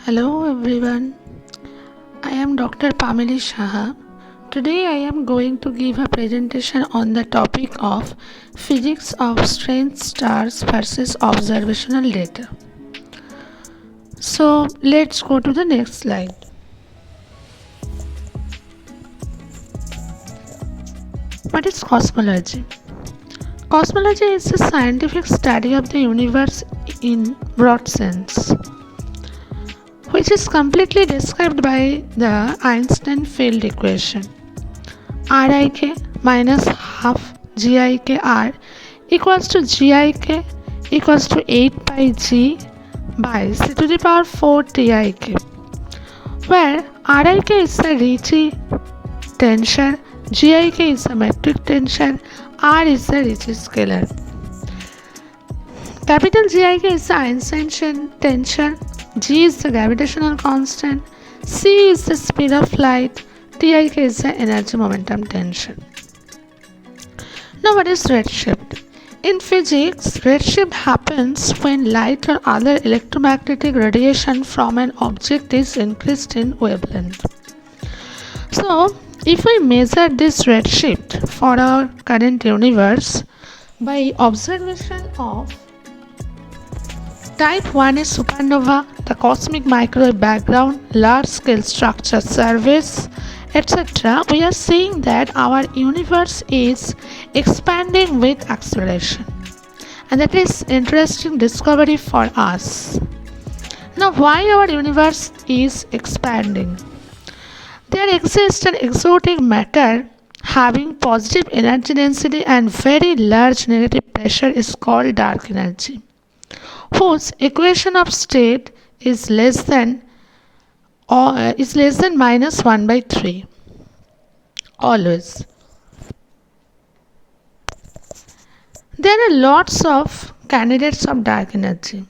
Hello everyone, I am Dr. Pameli Shaha. Today I am going to give a presentation on the topic of physics of strange stars versus observational data. So let's go to the next slide. What is cosmology? Cosmology is the scientific study of the universe in broad sense, which is completely described by the Einstein field equation. Rik minus half Gikr equals to Gik equals to 8 pi g by c to the power 4 Tik, where Rik is the Ricci tensor, Gik is the metric tensor, R is the Ricci scalar. Capital Gik is the Einstein tensor, G is the gravitational constant, C is the speed of light, Tik is the energy momentum tensor. Now what is redshift? In physics, redshift happens when light or other electromagnetic radiation from an object is increased in wavelength. So, if we measure this redshift for our current universe by observation of Type 1 is supernova, the cosmic microwave background, large-scale structure surveys, etc. We are seeing that our universe is expanding with acceleration. And that is interesting discovery for us. Now, why our universe is expanding? There exists an exotic matter having positive energy density and very large negative pressure is called dark energy, whose equation of state is less than minus 1 by 3 always. There are lots of candidates of dark energy.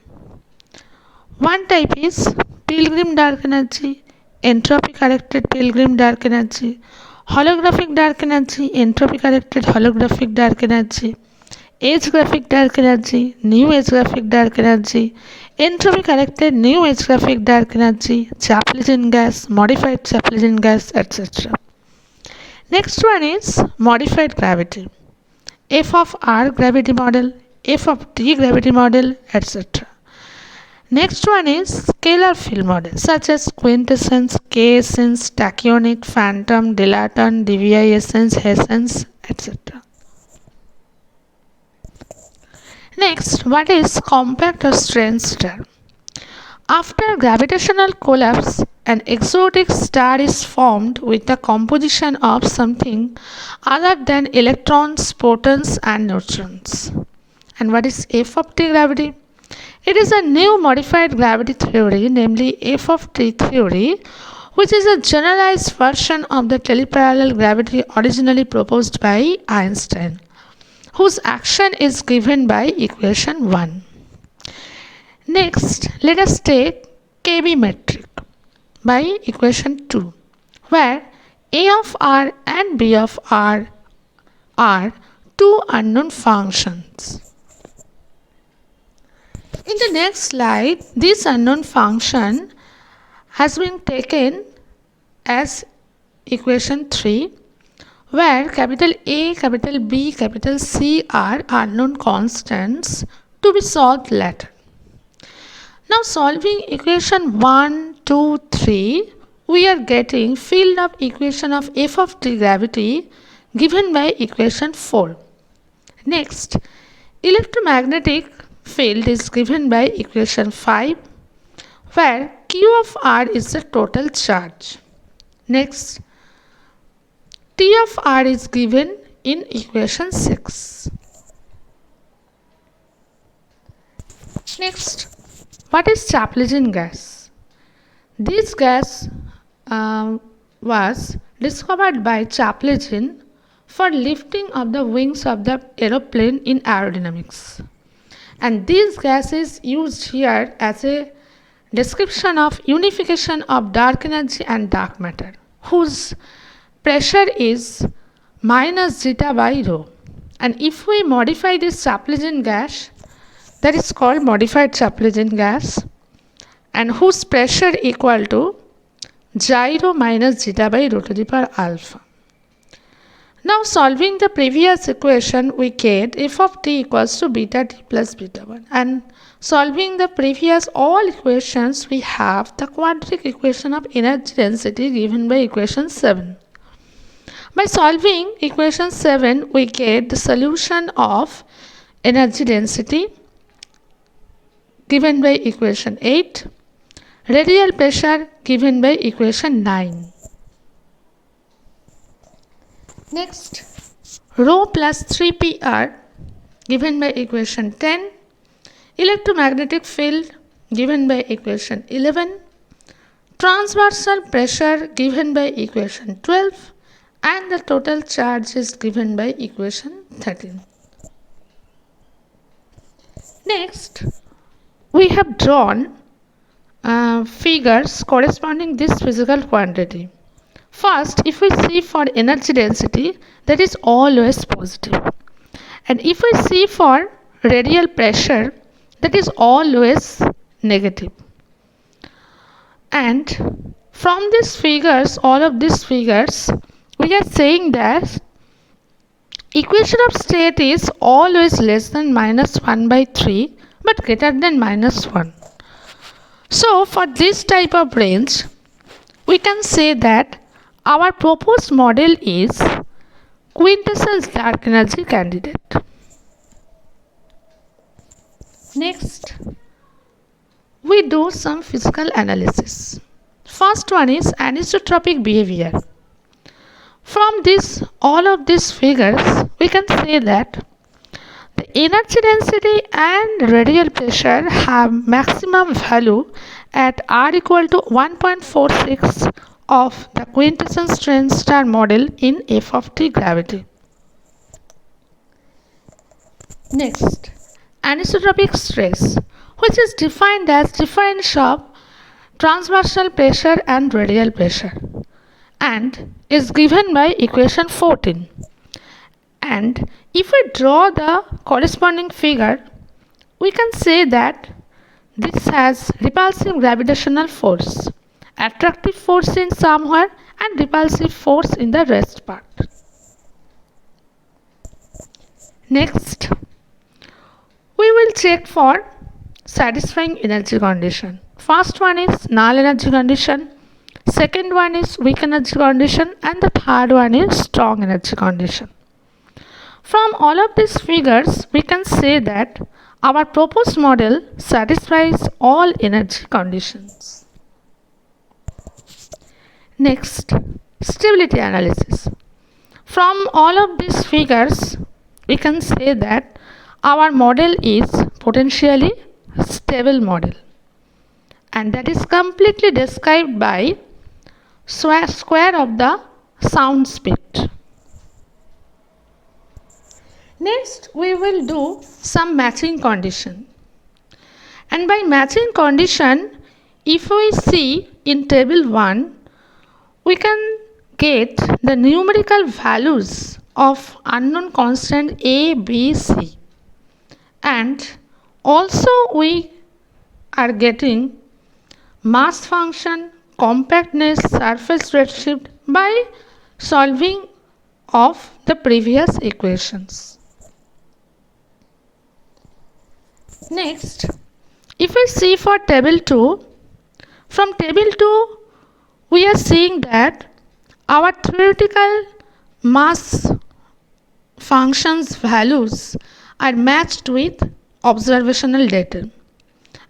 One type is pilgrim dark energy, entropy corrected pilgrim dark energy, holographic dark energy, entropy corrected holographic dark energy, age graphic dark energy, new age graphic dark energy, entropy corrected new age graphic dark energy, Chaplygin gas, modified Chaplygin gas, etc. Next one is modified gravity, f of r gravity model, f of t gravity model, etc. Next one is scalar field model such as Quintessence, K-essence, tachyonic, phantom, dilaton, dvi-essence, Hessence, etc. Next, what is compact or strange star? After gravitational collapse, an exotic star is formed with the composition of something other than electrons, protons, and neutrons. And what is f of t gravity? It is a new modified gravity theory, namely f of t theory, which is a generalized version of the teleparallel gravity originally proposed by Einstein, whose action is given by equation 1. Next, let us take KB metric by equation 2, where A of r and B of r are two unknown functions. In the next slide, this unknown function has been taken as equation 3, where capital A, capital B, capital C are unknown constants to be solved later. Now solving equation 1, 2, 3, we are getting field of equation of f of t gravity given by equation 4. Next, electromagnetic field is given by equation 5, where q of r is the total charge. Next, T of r is given in equation 6. Next, what is Chaplygin gas? This gas was discovered by Chaplygin for lifting of the wings of the aeroplane in aerodynamics. And this gas is used here as a description of unification of dark energy and dark matter, whose pressure is minus zeta by rho. And if we modify this Chaplygin gas, that is called modified Chaplygin gas, and whose pressure equal to gyro minus zeta by rho to the power alpha. Now solving the previous equation, we get f of t equals to beta t plus beta 1, and solving the previous all equations, we have the quadratic equation of energy density given by equation 7. By solving equation 7, we get the solution of energy density given by equation 8, radial pressure given by equation 9. Next, rho plus 3pr given by equation 10, electromagnetic field given by equation 11, transversal pressure given by equation 12, and the total charge is given by equation 13. Next, we have drawn figures corresponding this physical quantity. First, if we see for energy density, that is always positive. And if we see for radial pressure, that is always negative. And from these figures, all of these figures, we are saying that equation of state is always less than minus 1 by 3 but greater than minus 1. So for this type of range, we can say that our proposed model is quintessence dark energy candidate. Next, we do some physical analysis. First one is anisotropic behavior. From this, all of these figures, we can say that the energy density and radial pressure have maximum value at R equal to 1.46 of the quintessence strange star model in f of t gravity. Next, anisotropic stress, which is defined as difference of transversal pressure and radial pressure, and is given by equation 14. And if we draw the corresponding figure, we can say that this has repulsive gravitational force, attractive force in somewhere and repulsive force in the rest part. Next, we will check for satisfying energy condition. First one is null energy condition, second one is weak energy condition, and the third one is strong energy condition. From all of these figures, we can say that our proposed model satisfies all energy conditions. Next, stability analysis. From all of these figures, we can say that our model is potentially stable model, and that is completely described by square of the sound speed. Next, we will do some matching condition. And by matching condition, if we see in table 1, we can get the numerical values of unknown constant A, B, C. And also we are getting mass function, compactness, surface redshift by solving of the previous equations. Next, if we see for table 2, from table 2 we are seeing that our theoretical mass functions values are matched with observational data.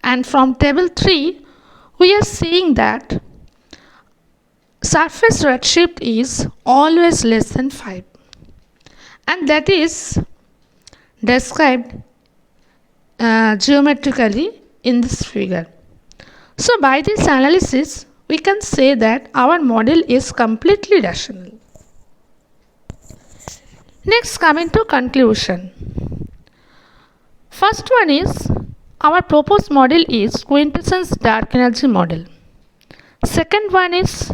And from table 3 we are seeing that surface redshift is always less than 5, and that is described geometrically in this figure. So by this analysis, we can say that our model is completely rational. Next, coming to conclusion. First one is our proposed model is quintessence dark energy model. Second one is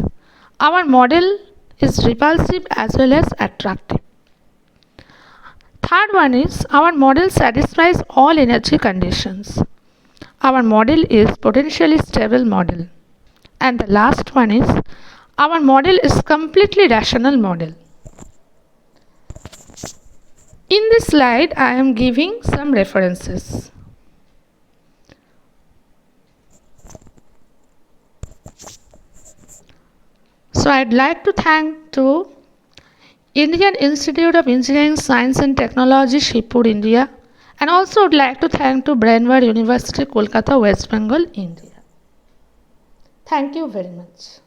our model is repulsive as well as attractive. Third one is our model satisfies all energy conditions. our model is potentially stable model. And the last one is our model is completely rational model. In this slide, I am giving some references. So I'd like to thank to Indian Institute of Engineering, Science and Technology, Shibpur, India, and also would like to thank to Brainware University, Kolkata, West Bengal, India. Thank you very much.